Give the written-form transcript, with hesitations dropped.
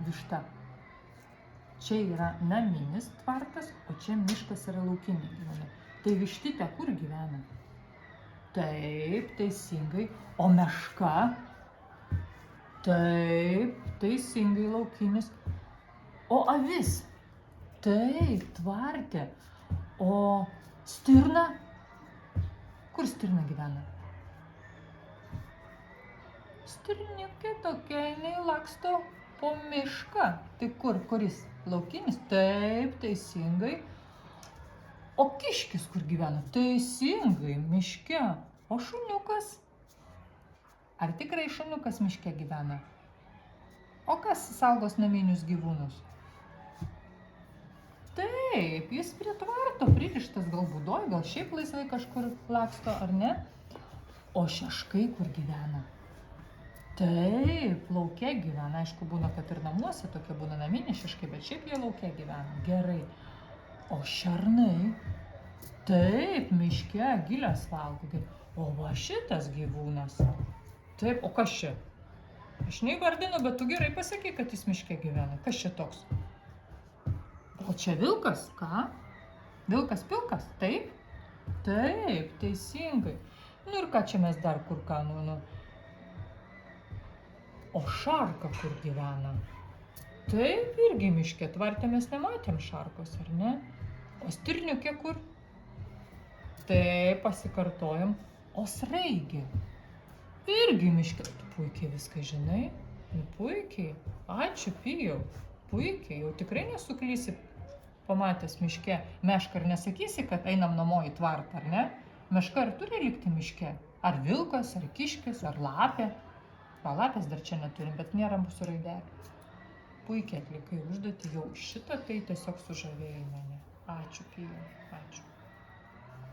višta. Čia yra naminis tvartas, o čia miškas yra laukiniai gyvūnai. Tai vištytė kur gyvena? Taip, teisingai. O meška? Taip, teisingai laukinis. O avis? Taip, tvarte. O stirna? Kur stirna gyvena? Stirniukė tokia, jinai laksto po mišką. Tai kuris? Laukinis? Taip, teisingai. O kiškis kur gyvena? Teisingai, miške. O šuniukas? Ar tikrai šuniukas miške gyvena? O kas saugos naminius gyvūnus? Taip, jis prie tvarto pririštas, gal būdoj, gal šiaip laisvai kažkur laksto, ar ne? O šeškai kur gyvena? Taip, lauke gyvena. Aišku, būna, kad ir namuose tokie būna naminiai šeškai, bet šiaip jie lauke gyvena. Gerai. O šernai? Taip, miške gilės valgo. O va šitas gyvūnas. Taip, o kas čia? Aš neįvardinu, bet tu gerai pasakai, kad jis miške gyvena. Kas čia toks? O čia vilkas, ką? Vilkas pilkas, taip? Taip, teisingai. Nu ir ką čia mes dar kur ką, O šarka kur gyvena? Taip, irgi miške, tvarte mes nematėm šarkos, ar ne? O stirniukė kur? Taip, pasikartojam. O sraigė? Irgi miške. Tu puikiai viską žinai. Nu, puikiai. Ačiū, Pijau. Puikiai, jau tikrai nesuklysi pamatęs miške mešką ir nesakysi, kad einam namo į tvartą, ar ne? Meška ir turi likti miške. Ar vilkas, ar kiškis, ar lapė. Lapės dar čia neturim, bet nėra mūsų raidelė. Puikiai atlikai užduotį, jau šitą tai tiesiog sužavėjai mane. Ačiū, Pijau, ačiū.